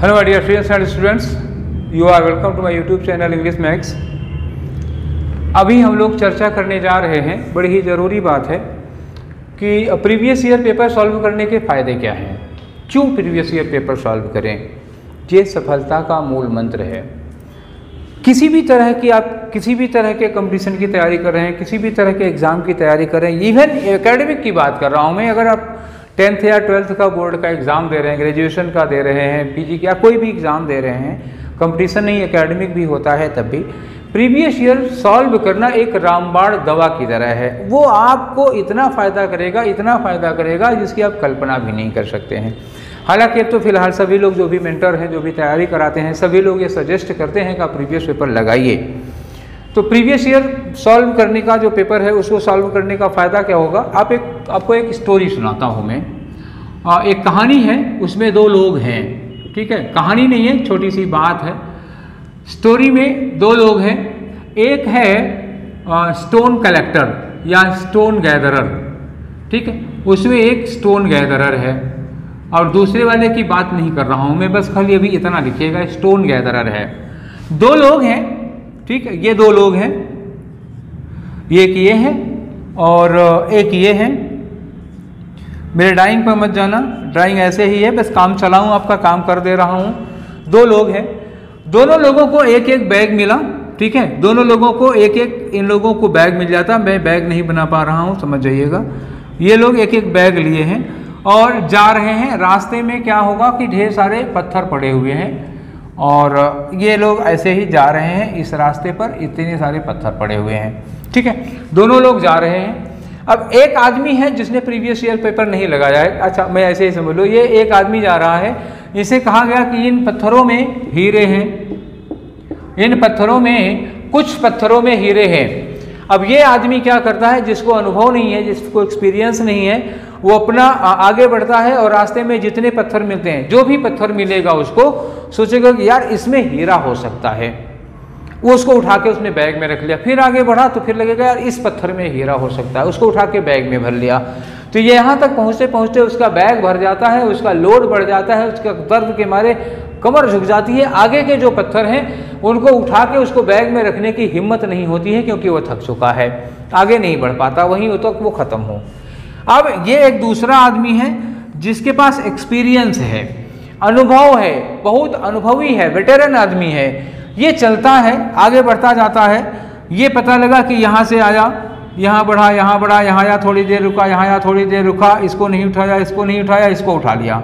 Hello my dear friends and students, you are welcome to my YouTube channel English Max. अभी हम लोग चर्चा करने जा रहे हैं, बड़ी ही ज़रूरी बात है कि प्रीवियस ईयर पेपर सॉल्व करने के फ़ायदे क्या हैं, क्यों प्रीवियस ईयर पेपर सॉल्व करें। ये सफलता का मूल मंत्र है। किसी भी तरह की आप किसी भी तरह के कंपटीशन की तैयारी कर रहे हैं, किसी भी तरह के एग्ज़ाम की तैयारी कर रहे हैं, इवन एकेडमिक की बात कर रहा हूँ मैं। अगर आप 10th या 12th का बोर्ड का एग्ज़ाम दे रहे हैं, ग्रेजुएशन का दे रहे हैं, पीजी का कोई भी एग्ज़ाम दे रहे हैं, कंपटीशन नहीं एकेडमिक भी होता है, तब भी प्रीवियस ईयर सॉल्व करना एक रामबाण दवा की तरह है। वो आपको इतना फ़ायदा करेगा जिसकी आप कल्पना भी नहीं कर सकते हैं। हालांकि अब तो फिलहाल सभी लोग जो भी मेंटर हैं, जो भी तैयारी कराते हैं, सभी लोग ये सजेस्ट करते हैं कि आप प्रीवियस पेपर लगाइए। तो प्रीवियस ईयर सॉल्व करने का जो पेपर है, उसको सॉल्व करने का फ़ायदा क्या होगा। आपको एक स्टोरी सुनाता हूँ मैं। एक कहानी है, उसमें दो लोग हैं, ठीक है। कहानी नहीं है, छोटी सी बात है। स्टोरी में दो लोग हैं। एक है स्टोन कलेक्टर या स्टोन गैदरर, ठीक है। उसमें एक स्टोन गैदरर है और दूसरे वाले की बात नहीं कर रहा हूँ मैं, बस खाली अभी इतना लिखिएगा, स्टोन गैदरर है। दो लोग हैं, ठीक है। ये दो लोग हैं, एक ये है और एक ये है। मेरे ड्राइंग पर मत जाना, ड्राइंग ऐसे ही है, बस काम चलाऊं, आपका काम कर दे रहा हूं। दो लोग हैं, दोनों लोगों को एक एक बैग मिला, ठीक है। दोनों लोगों को एक एक इन लोगों को बैग मिल जाता। मैं बैग नहीं बना पा रहा हूं, समझ जाइएगा। ये लोग एक एक बैग लिए हैं और जा रहे हैं। रास्ते में क्या होगा कि ढेर सारे पत्थर पड़े हुए हैं और ये लोग ऐसे ही जा रहे हैं। इस रास्ते पर इतने सारे पत्थर पड़े हुए हैं, ठीक है। दोनों लोग जा रहे हैं। अब एक आदमी है जिसने प्रीवियस ईयर पेपर नहीं लगाया है। अच्छा, मैं ऐसे ही समझ लो, ये एक आदमी जा रहा है। इसे कहा गया कि इन पत्थरों में हीरे हैं, इन पत्थरों में कुछ पत्थरों में हीरे हैं। अब ये आदमी क्या करता है, जिसको अनुभव नहीं है, जिसको एक्सपीरियंस नहीं है, वो अपना आगे बढ़ता है और रास्ते में जितने पत्थर मिलते हैं, जो भी पत्थर मिलेगा उसको सोचेगा कि यार इसमें हीरा हो सकता है। वो उसको उठा के उसने बैग में रख लिया। फिर आगे बढ़ा तो फिर लगेगा यार इस पत्थर में हीरा हो सकता है, उसको उठा के बैग में भर लिया। तो ये यहाँ तक पहुँचते पहुँचते उसका बैग भर जाता है, उसका लोड बढ़ जाता है, उसका दर्द के मारे कमर झुक जाती है। आगे के जो पत्थर हैं उनको उठा के उसको बैग में रखने की हिम्मत नहीं होती है, क्योंकि वो थक चुका है, आगे नहीं बढ़ पाता, वहीं तक वो ख़त्म हो। अब ये एक दूसरा आदमी है जिसके पास एक्सपीरियंस है, अनुभव है, बहुत अनुभवी है, वेटेरन आदमी है। ये चलता है, आगे बढ़ता जाता है। ये पता लगा कि यहाँ से आया, यहाँ बढ़ा, यहाँ बढ़ा, यहाँ या थोड़ी देर रुका, यहाँ या थोड़ी देर रुका, इसको नहीं उठाया, इसको नहीं उठाया, इसको उठा लिया।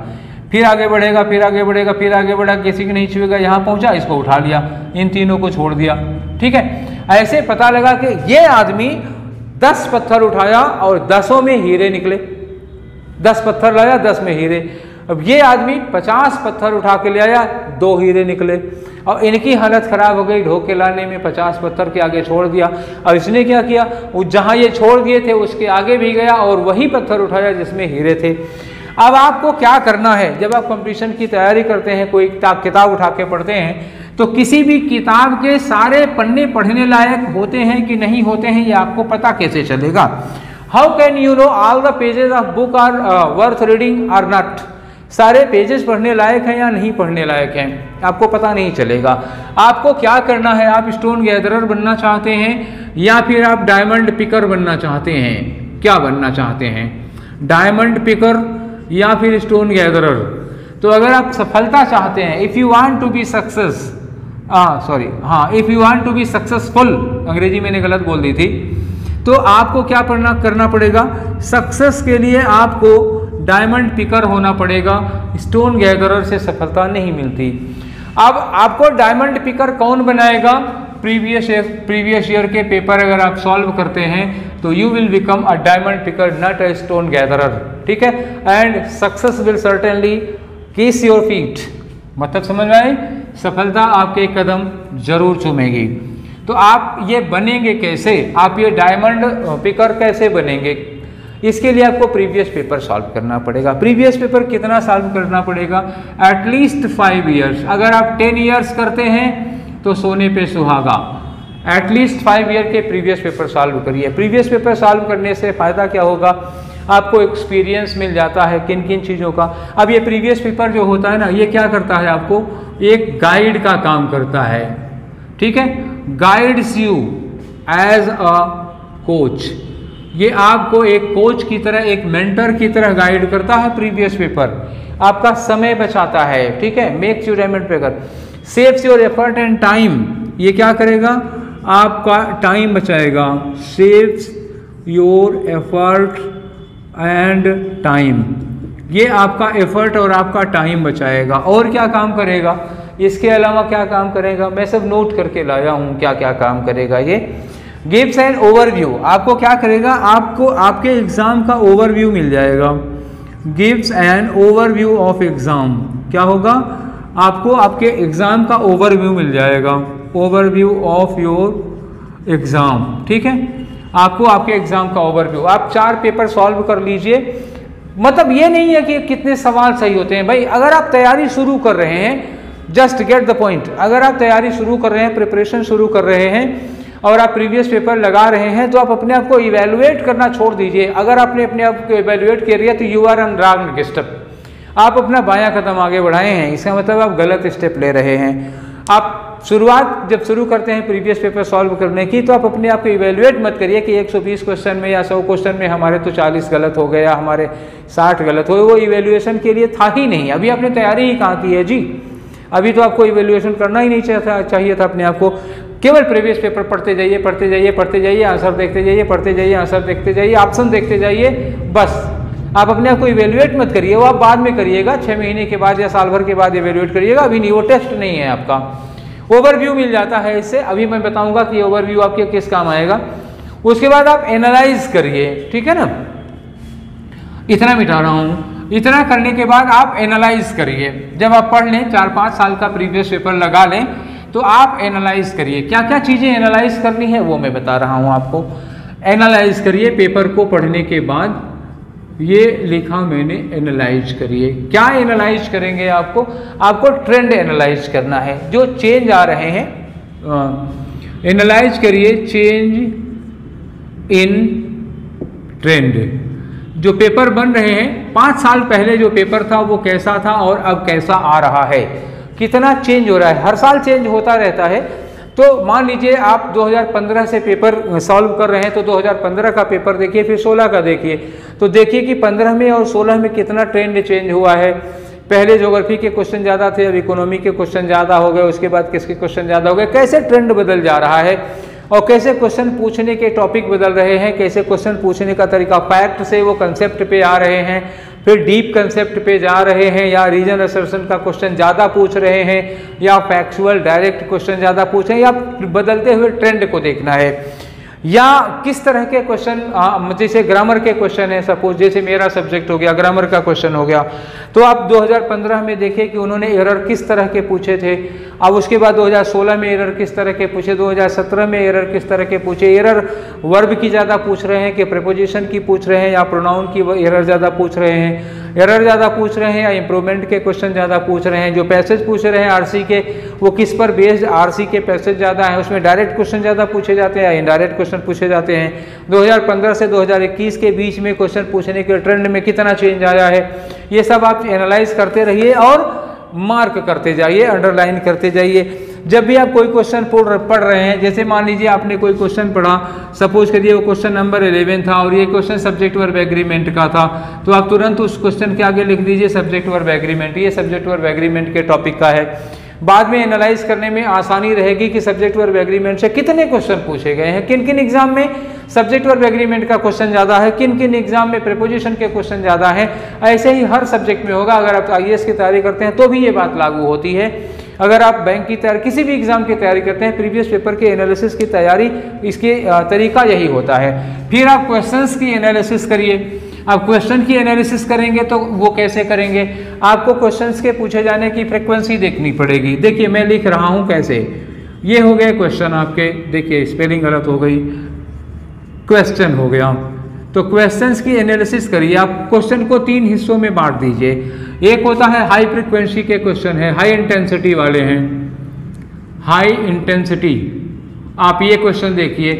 फिर आगे बढ़ेगा, फिर आगे बढ़ेगा, फिर आगे बढ़ा, किसी की नहीं छुएगा, यहाँ पहुँचा, इसको उठा लिया, इन तीनों को छोड़ दिया, ठीक है। ऐसे पता लगा कि ये आदमी 10 पत्थर उठाया और 10 में हीरे निकले। 10 पत्थर लाया, 10 में हीरे। अब ये आदमी 50 पत्थर उठा के ले आया, 2 हीरे निकले। और इनकी हालत ख़राब हो गई, ढो के लाने में 50 पत्थर के आगे छोड़ दिया। और इसने क्या किया, वो जहाँ ये छोड़ दिए थे उसके आगे भी गया और वही पत्थर उठाया जिसमें हीरे थे। अब आपको क्या करना है, जब आप कंपटीशन की तैयारी करते हैं, कोई किताब उठा के पढ़ते हैं, तो किसी भी किताब के सारे पन्ने पढ़ने लायक होते हैं कि नहीं होते हैं, ये आपको पता कैसे चलेगा। How can you know all the pages of book are worth reading or not. सारे पेजेस पढ़ने लायक हैं या नहीं पढ़ने लायक हैं, आपको पता नहीं चलेगा। आपको क्या करना है, आप स्टोन गैदरर बनना चाहते हैं या फिर आप डायमंड पिकर बनना चाहते हैं। क्या बनना चाहते हैं, डायमंड पिकर या फिर स्टोन गैदरर। तो अगर आप सफलता चाहते हैं, if you want to be success, if you want to be successful, अंग्रेजी मैंने गलत बोल दी थी, तो आपको क्या करना पड़ेगा। सक्सेस के लिए आपको डायमंड पिकर होना पड़ेगा। स्टोन गैदरर से सफलता नहीं मिलती। अब आपको डायमंड पिकर कौन बनाएगा, प्रीवियस ईयर के पेपर अगर आप सॉल्व करते हैं तो you will become a diamond picker, not a stone gatherer, ठीक है। एंड सक्सेस विल सर्टेनली किस योर फीट। मतलब समझ में आए, सफलता आपके कदम जरूर चूमेगी। तो आप ये बनेंगे कैसे, आप ये डायमंड पिकर कैसे बनेंगे, इसके लिए आपको प्रीवियस पेपर सॉल्व करना पड़ेगा। प्रीवियस पेपर कितना सॉल्व करना पड़ेगा, एटलीस्ट 5 ईयर्स। अगर आप 10 ईयर्स करते हैं तो सोने पे सुहागा। एटलीस्ट 5 ईयर के प्रीवियस पेपर सॉल्व करिए। प्रीवियस पेपर सॉल्व करने से फ़ायदा क्या होगा, आपको एक्सपीरियंस मिल जाता है किन किन चीज़ों का। अब ये प्रीवियस पेपर जो होता है ना, ये क्या करता है, आपको एक गाइड का काम करता है, ठीक है, guides you as a coach. ये आपको एक कोच की तरह, एक मेंटर की तरह गाइड करता है प्रीवियस पेपर, आपका समय बचाता है, ठीक है, makes you diamond paper, saves your effort and time. ये क्या करेगा, आपका टाइम बचाएगा, saves your effort and time, ये आपका एफर्ट और आपका टाइम बचाएगा। और क्या काम करेगा, इसके अलावा क्या काम करेगा, मैं सब नोट करके लाया हूँ क्या क्या काम करेगा ये। गिव्स एन ओवरव्यू, आपको क्या करेगा, आपको आपके एग्जाम का ओवरव्यू मिल जाएगा। Gives an overview of exam, क्या होगा, आपको आपके एग्जाम का ओवरव्यू मिल जाएगा, ओवरव्यू ऑफ योर एग्जाम, ठीक है, आपको आपके एग्जाम का ओवरव्यू। आप 4 पेपर सॉल्व कर लीजिए, मतलब ये नहीं है कि कितने सवाल सही होते हैं भाई, अगर आप तैयारी शुरू कर रहे हैं, जस्ट गेट द पॉइंट, अगर आप तैयारी शुरू कर रहे हैं, प्रिपरेशन शुरू कर रहे हैं और आप प्रीवियस पेपर लगा रहे हैं, तो आप अपने आप को इवेलुएट करना छोड़ दीजिए। अगर आपने अपने आप को इवेलुएट कर लिया तो you are on wrong step, आप अपना बायां कदम आगे बढ़ाए हैं, इसका मतलब आप गलत स्टेप ले रहे हैं। आप शुरुआत जब शुरू करते हैं प्रीवियस पेपर सॉल्व करने की, तो आप अपने आप को इवेलुएट मत करिए कि 120 क्वेश्चन में या 100 क्वेश्चन में हमारे तो 40 गलत हो गए या हमारे 60 गलत हो गए, वो इवेल्युएशन के लिए था ही नहीं। अभी आपने तैयारी ही कहाँ की है जी, अभी तो आपको इवेल्युएशन करना ही नहीं चाहिए था अपने आप को। केवल प्रीवियस पेपर पढ़ते जाइए, पढ़ते जाइए, पढ़ते जाइए, आंसर देखते जाइए, पढ़ते जाइए, आंसर देखते जाइए, ऑप्शन देखते जाइए, बस। आप अपने आप को इवेल्युएट मत करिए, वो आप बाद में करिएगा, 6 महीने के बाद या साल भर के बाद इवेल्युएट करिएगा, अभी नहीं, वो टेस्ट नहीं है आपका। ओवरव्यू मिल जाता है इससे, अभी मैं बताऊंगा कि ओवरव्यू आपके किस काम आएगा। उसके बाद आप एनालाइज करिए, ठीक है ना, इतना मिटा रहा हूँ। इतना करने के बाद आप एनालाइज करिए, जब आप पढ़ लें, 4-5 साल का प्रीवियस पेपर लगा लें, तो आप एनालाइज करिए। क्या क्या चीज़ें एनालाइज करनी है वो मैं बता रहा हूँ आपको। एनालाइज करिए पेपर को पढ़ने के बाद, ये लिखा मैंने, एनालाइज करिए। क्या एनालाइज करेंगे, आपको ट्रेंड एनालाइज करना है, जो चेंज आ रहे हैं, एनालाइज करिए चेंज इन ट्रेंड। जो पेपर बन रहे हैं, 5 साल पहले जो पेपर था वो कैसा था और अब कैसा आ रहा है, कितना चेंज हो रहा है, हर साल चेंज होता रहता है। तो मान लीजिए आप 2015 से पेपर सॉल्व कर रहे हैं, तो 2015 का पेपर देखिए, फिर 16 का देखिए, तो देखिए कि 15 में और 16 में कितना ट्रेंड चेंज हुआ है। पहले ज्योग्राफी के क्वेश्चन ज़्यादा थे, अब इकोनॉमी के क्वेश्चन ज़्यादा हो गए, उसके बाद किसके क्वेश्चन ज़्यादा हो गए, कैसे ट्रेंड बदल जा रहा है और कैसे क्वेश्चन पूछने के टॉपिक बदल रहे हैं, कैसे क्वेश्चन पूछने का तरीका, फैक्ट से वो कंसेप्ट पे आ रहे हैं, फिर डीप कंसेप्ट पे जा रहे हैं, या रीजन असर्शन का क्वेश्चन ज़्यादा पूछ रहे हैं, या फैक्चुअल डायरेक्ट क्वेश्चन ज़्यादा पूछ रहे हैं, या बदलते हुए ट्रेंड को देखना है, या किस तरह के क्वेश्चन, जैसे ग्रामर के क्वेश्चन है, सपोज जैसे मेरा सब्जेक्ट हो गया, ग्रामर का क्वेश्चन हो गया, तो आप 2015 में देखिए कि उन्होंने एरर किस तरह के पूछे थे। अब उसके बाद 2016 में एरर किस तरह के पूछे, 2017 में एरर किस तरह के पूछे, एरर वर्ब की ज़्यादा पूछ रहे हैं कि प्रीपोजिशन की पूछ रहे हैं, या प्रोनाउन की एरर ज़्यादा पूछ रहे हैं, एरर ज़्यादा पूछ रहे हैं, या इंप्रूवमेंट के क्वेश्चन ज़्यादा पूछ रहे हैं। जो पैसेज पूछ रहे हैं आरसी के, वो किस पर बेस्ड, आरसी के पैसेज ज़्यादा हैं, उसमें डायरेक्ट क्वेश्चन ज़्यादा पूछे जाते हैं या इनडायरेक्ट क्वेश्चन पूछे जाते हैं। 2015 से 2021 के बीच में क्वेश्चन पूछने के ट्रेंड में कितना चेंज आया है, ये सब आप एनालाइज करते रहिए और मार्क करते जाइए, अंडरलाइन करते जाइए। जब भी आप कोई क्वेश्चन पढ़ रहे हैं, जैसे मान लीजिए आपने कोई क्वेश्चन पढ़ा, सपोज करिए वो क्वेश्चन नंबर 11 था और ये क्वेश्चन सब्जेक्ट वर्ब एग्रीमेंट का था, तो आप तुरंत उस क्वेश्चन के आगे लिख दीजिए सब्जेक्ट वर्ब एग्रीमेंट, ये सब्जेक्ट वर्ब एग्रीमेंट के टॉपिक का है। बाद में एनालाइज करने में आसानी रहेगी कि सब्जेक्ट वर्ब एग्रीमेंट से कितने क्वेश्चन पूछे गए हैं, किन किन एग्जाम में सब्जेक्ट वर्ब एग्रीमेंट का क्वेश्चन ज़्यादा है, किन किन एग्जाम में प्रीपोजिशन के क्वेश्चन ज़्यादा है। ऐसे ही हर सब्जेक्ट में होगा। अगर आप IAS की तैयारी करते हैं तो भी ये बात लागू होती है। अगर आप बैंक की तैयारी, किसी भी एग्जाम की तैयारी करते हैं, प्रीवियस पेपर के एनालिसिस की तैयारी, इसके तरीका यही होता है। फिर आप क्वेश्चंस की एनालिसिस करिए। आप क्वेश्चन की एनालिसिस करेंगे तो वो कैसे करेंगे, आपको क्वेश्चंस के पूछे जाने की फ्रीक्वेंसी देखनी पड़ेगी। देखिए मैं लिख रहा हूँ कैसे, ये हो गए क्वेश्चन आपके, देखिए स्पेलिंग गलत हो गई, क्वेश्चन हो गया, तो क्वेश्चंस की एनालिसिस करिए। आप क्वेश्चन को 3 हिस्सों में बांट दीजिए। एक होता है हाई फ्रीक्वेंसी के क्वेश्चन है, हाई इंटेंसिटी वाले हैं, हाई इंटेंसिटी। आप ये क्वेश्चन देखिए,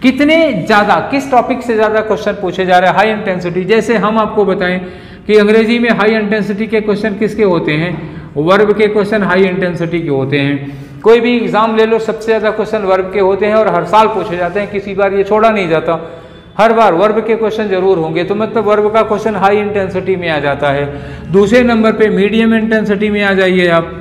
कितने ज़्यादा, किस टॉपिक से ज़्यादा क्वेश्चन पूछे जा रहे हैं, हाई इंटेंसिटी। जैसे हम आपको बताएं कि अंग्रेजी में हाई इंटेंसिटी के क्वेश्चन किसके होते हैं, वर्ब के क्वेश्चन हाई इंटेंसिटी के होते हैं। कोई भी एग्जाम ले लो, सबसे ज़्यादा क्वेश्चन वर्ब के होते हैं और हर साल पूछे जाते हैं, किसी बार ये छोड़ा नहीं जाता, हर बार वर्ब के क्वेश्चन जरूर होंगे। तो मतलब वर्ब का क्वेश्चन हाई इंटेंसिटी में आ जाता है। दूसरे नंबर पे मीडियम इंटेंसिटी में आ जाइए आप,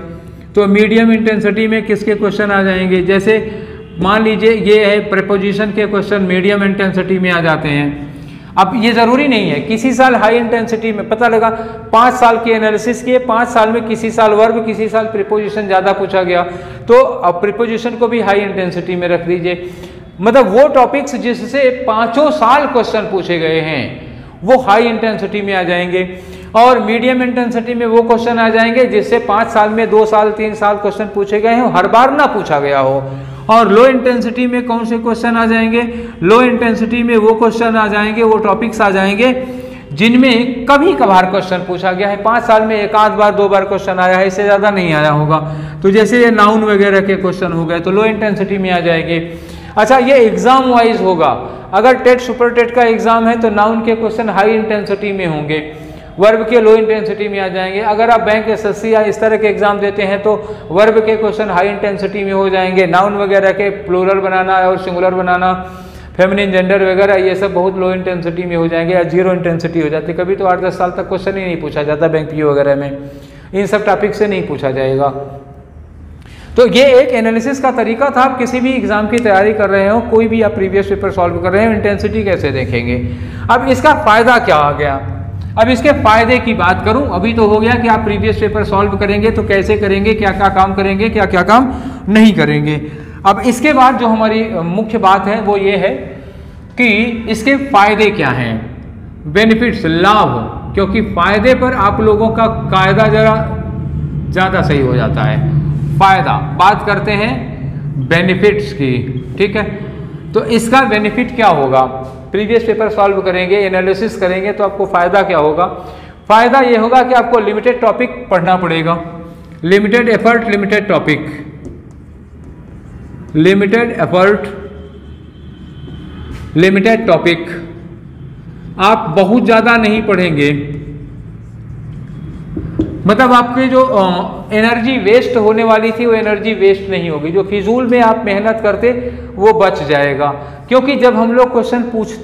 तो मीडियम इंटेंसिटी में किसके क्वेश्चन आ जाएंगे, जैसे मान लीजिए ये है प्रीपोजिशन के क्वेश्चन मीडियम इंटेंसिटी में आ जाते हैं। अब ये ज़रूरी नहीं है, किसी साल हाई इंटेंसिटी में, पता लगा 5 साल की एनालिसिस किए, 5 साल में किसी साल वर्ब, किसी साल प्रीपोजिशन ज़्यादा पूछा गया, तो अब प्रीपोजिशन को भी हाई इंटेंसिटी में रख दीजिए। मतलब वो टॉपिक्स जिससे 5 साल क्वेश्चन पूछे गए हैं वो हाई इंटेंसिटी में आ जाएंगे, और मीडियम इंटेंसिटी में वो क्वेश्चन आ जाएंगे जिससे 5 साल में 2 साल 3 साल क्वेश्चन पूछे गए हैं, हर बार ना पूछा गया हो। और लो इंटेंसिटी में कौन से क्वेश्चन आ जाएंगे, लो इंटेंसिटी में वो क्वेश्चन आ जाएंगे, वो टॉपिक्स आ जाएंगे जिनमें कभी कभार क्वेश्चन पूछा गया है, 5 साल में 1 आध बार 2 बार क्वेश्चन आया है, इससे ज़्यादा नहीं आया होगा। तो जैसे ये नाउन वगैरह के क्वेश्चन हो गए तो लो इंटेंसिटी में आ जाएंगे। अच्छा, ये एग्जाम वाइज होगा, अगर टेट सुपर टेट का एग्जाम है तो नाउन के क्वेश्चन हाई इंटेंसिटी में होंगे, वर्ब के लो इंटेंसिटी में आ जाएंगे। अगर आप बैंक एसएससी या इस तरह के एग्जाम देते हैं तो वर्ब के क्वेश्चन हाई इंटेंसिटी में हो जाएंगे, नाउन वगैरह के प्लूरल बनाना और सिंगुलर बनाना, फेमिनिन जेंडर वगैरह ये सब बहुत लो इंटेंसिटी में हो जाएंगे या जीरो इंटेंसिटी हो जाती है। कभी तो 8-10 साल तक क्वेश्चन ही नहीं पूछा जाता बैंक पीओ वगैरह में, इन सब टॉपिक से नहीं पूछा जाएगा। तो ये एक एनालिसिस का तरीका था, आप किसी भी एग्जाम की तैयारी कर रहे हो, कोई भी आप प्रीवियस पेपर सॉल्व कर रहे हो, इंटेंसिटी कैसे देखेंगे। अब इसका फायदा क्या आ गया, अब इसके फायदे की बात करूं, अभी तो हो गया कि आप प्रीवियस पेपर सॉल्व करेंगे तो कैसे करेंगे, क्या क्या काम करेंगे, क्या क्या काम नहीं करेंगे। अब इसके बाद जो हमारी मुख्य बात है वो ये है कि इसके फायदे क्या हैं, बेनिफिट्स, लाभ, क्योंकि फायदे पर आप लोगों का कायदा जरा ज़्यादा सही हो जाता है। फायदा, बात करते हैं बेनिफिट्स की, ठीक है। तो इसका बेनिफिट क्या होगा, प्रीवियस पेपर सॉल्व करेंगे, एनालिसिस करेंगे तो आपको फायदा क्या होगा। फायदा ये होगा कि आपको लिमिटेड टॉपिक पढ़ना पड़ेगा, limited effort limited topic, limited effort limited topic, आप बहुत ज्यादा नहीं पढ़ेंगे, मतलब आपकी जो एनर्जी वेस्ट होने वाली थी वो एनर्जी वेस्ट नहीं होगी, जो फिजूल में आप मेहनत करते वो बच जाएगा। क्योंकि जब हम लोग क्वेश्चन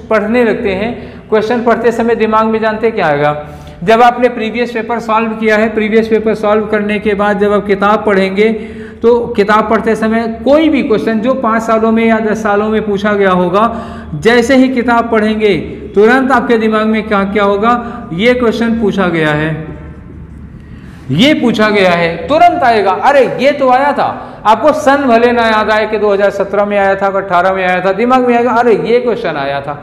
पढ़ने लगते हैं, क्वेश्चन पढ़ते समय दिमाग में जानते क्या आएगा, जब आपने प्रीवियस पेपर सॉल्व किया है, प्रीवियस पेपर सॉल्व करने के बाद जब आप किताब पढ़ेंगे तो किताब पढ़ते समय कोई भी क्वेश्चन जो 5 सालों में या 10 सालों में पूछा गया होगा, जैसे ही किताब पढ़ेंगे तुरंत आपके दिमाग में क्या क्या होगा, ये क्वेश्चन पूछा गया है, ये पूछा गया है, तुरंत आएगा, अरे ये तो आया था। आपको सन भले ना याद आए कि 2017 में आया था, 18 में आया था, दिमाग में आएगा अरे ये क्वेश्चन आया था,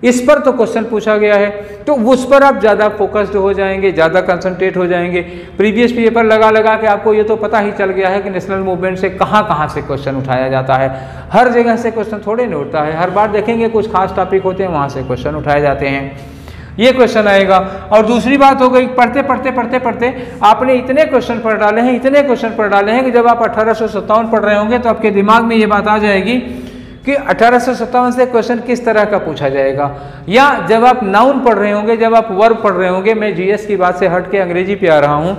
इस पर तो क्वेश्चन पूछा गया है, तो उस पर आप ज़्यादा फोकस्ड हो जाएंगे, ज़्यादा कंसंट्रेट हो जाएंगे। प्रीवियस पेपर लगा लगा के आपको ये तो पता ही चल गया है कि नेशनल मूवमेंट से कहाँ कहाँ से क्वेश्चन उठाया जाता है, हर जगह से क्वेश्चन थोड़े नहीं उठता है, हर बार देखेंगे कुछ खास टॉपिक होते हैं वहाँ से क्वेश्चन उठाए जाते हैं, ये क्वेश्चन आएगा। और दूसरी बात हो गई, पढ़ते पढ़ते पढ़ते पढ़ते आपने इतने क्वेश्चन पढ़ डाले हैं, इतने क्वेश्चन पढ़ डाले हैं कि जब आप 1857 पढ़ रहे होंगे तो आपके दिमाग में ये बात आ जाएगी कि 1857 से क्वेश्चन किस तरह का पूछा जाएगा। या जब आप नाउन पढ़ रहे होंगे, जब आप वर्ब पढ़ रहे होंगे, मैं जीएस की बात से हट के अंग्रेजी पे आ रहा हूँ,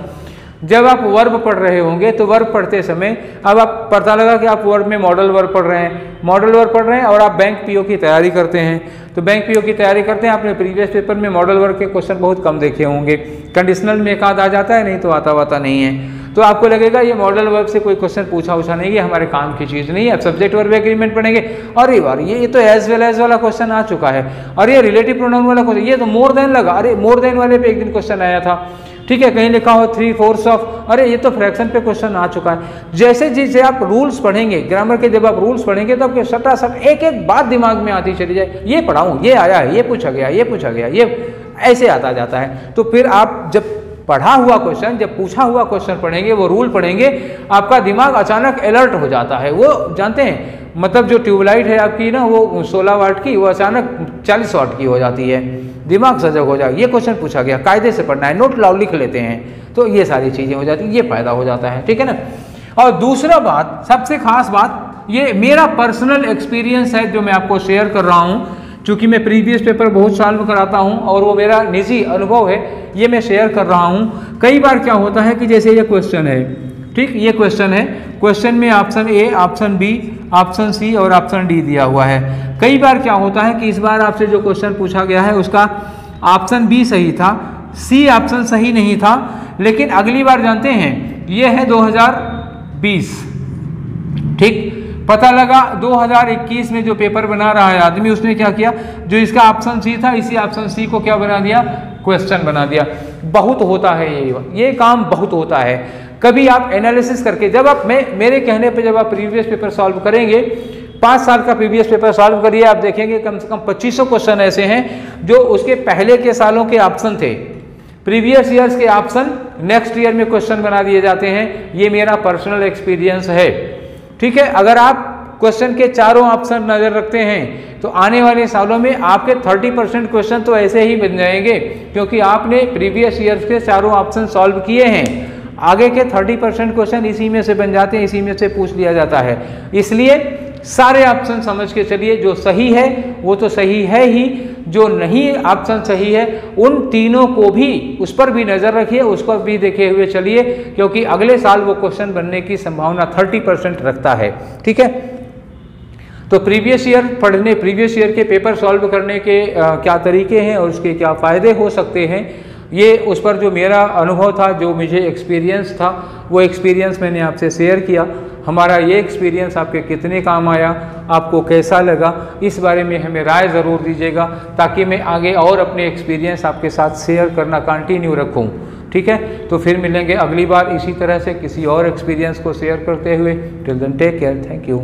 जब आप वर्ब पढ़ रहे होंगे तो वर्ब पढ़ते समय अब आप पता लगा कि आप वर्ब में मॉडल वर्ब पढ़ रहे हैं, मॉडल वर्ब पढ़ रहे हैं और आप बैंक पीओ की तैयारी करते हैं, तो बैंक पीओ की तैयारी करते हैं, आपने प्रीवियस पेपर में मॉडल वर्ब के क्वेश्चन बहुत कम देखे होंगे, कंडीशनल में एक आध आ जाता है, नहीं तो आता वाता नहीं है, तो आपको लगेगा ये मॉडल वर्ब से कोई क्वेश्चन पूछा नहीं, ये हमारे काम की चीज़ नहीं है। अब सब्जेक्ट वर्ब एग्रीमेंट पढ़ेंगे, अरे बार ये तो एज वेल एज वाला क्वेश्चन आ चुका है, और ये रिलेटिव प्रोनाउन वाला क्वेश्चन, ये तो मोर देन लगा, अरे मोर देन वाले पे एक दिन क्वेश्चन आया था, ठीक है, कहीं लिखा हो 3/4 ऑफ, अरे ये तो फ्रैक्शन पे क्वेश्चन आ चुका है। जैसे जैसे आप रूल्स पढ़ेंगे, ग्रामर के जब आप रूल्स पढ़ेंगे तो आपके सटासट एक एक बात दिमाग में आती चली जाए, ये पढ़ाऊँ, ये आया है, ये पूछा गया, ये पूछा गया, ये ऐसे आता जाता है। तो फिर आप जब पढ़ा हुआ क्वेश्चन, जब पूछा हुआ क्वेश्चन पढ़ेंगे, वो रूल पढ़ेंगे, आपका दिमाग अचानक अलर्ट हो जाता है। वो जानते हैं, मतलब जो ट्यूबलाइट है आपकी ना, वो 16 वाट की, वो अचानक 40 वाट की हो जाती है, दिमाग सजग हो जाए, ये क्वेश्चन पूछा गया, कायदे से पढ़ना है, नोट लाओ, लिख लेते हैं, तो ये सारी चीज़ें हो जाती हैं, ये फायदा हो जाता है, ठीक है ना। और दूसरा बात, सबसे खास बात, ये मेरा पर्सनल एक्सपीरियंस है जो मैं आपको शेयर कर रहा हूँ। चूँकि मैं प्रीवियस पेपर बहुत सॉल्व कराता हूँ और वो मेरा निजी अनुभव है, ये मैं शेयर कर रहा हूँ। कई बार क्या होता है कि जैसे ये क्वेश्चन है, ठीक, ये क्वेश्चन है, क्वेश्चन में option A, option B, option C और ऑप्शन डी दिया हुआ है। कई बार क्या होता है कि इस बार आपसे जो क्वेश्चन पूछा गया है उसका ऑप्शन बी सही था, सी ऑप्शन सही नहीं था, लेकिन अगली बार जानते हैं ये है 2020, ठीक, पता लगा 2021 में जो पेपर बना रहा है आदमी, उसने क्या किया, जो इसका ऑप्शन सी था इसी ऑप्शन सी को क्या बना दिया, क्वेश्चन बना दिया। बहुत होता है ये काम बहुत होता है। कभी आप एनालिसिस करके, जब आप मेरे कहने पे जब आप प्रीवियस पेपर सॉल्व करेंगे, 5 साल का प्रीवियस पेपर सॉल्व करिए, आप देखेंगे कम से कम 2500 क्वेश्चन ऐसे हैं जो उसके पहले के सालों के ऑप्शन थे, प्रीवियस ईयर्स के ऑप्शन नेक्स्ट ईयर में क्वेश्चन बना दिए जाते हैं। ये मेरा पर्सनल एक्सपीरियंस है, ठीक है। अगर आप क्वेश्चन के चारों ऑप्शन नजर रखते हैं तो आने वाले सालों में आपके 30% क्वेश्चन तो ऐसे ही बन जाएंगे, क्योंकि आपने प्रीवियस ईयर्स के चारों ऑप्शन सॉल्व किए हैं। आगे के 30% क्वेश्चन इसी में से बन जाते हैं, इसी में से पूछ लिया जाता है। इसलिए सारे ऑप्शन समझ के चलिए, जो सही है वो तो सही है ही, जो नहीं ऑप्शन सही है उन तीनों को भी, उस पर भी नज़र रखिए, उसको भी देखे हुए चलिए, क्योंकि अगले साल वो क्वेश्चन बनने की संभावना 30% रखता है, ठीक है। तो प्रीवियस ईयर पढ़ने, प्रीवियस ईयर के पेपर सॉल्व करने के क्या तरीके हैं और उसके क्या फ़ायदे हो सकते हैं, ये उस पर जो मेरा अनुभव था, जो मुझे एक्सपीरियंस था, वो एक्सपीरियंस मैंने आपसे शेयर किया। हमारा ये एक्सपीरियंस आपके कितने काम आया, आपको कैसा लगा, इस बारे में हमें राय ज़रूर दीजिएगा, ताकि मैं आगे और अपने एक्सपीरियंस आपके साथ शेयर करना कंटिन्यू रखूं, ठीक है। तो फिर मिलेंगे अगली बार इसी तरह से किसी और एक्सपीरियंस को शेयर करते हुए। Till then take care, thank you.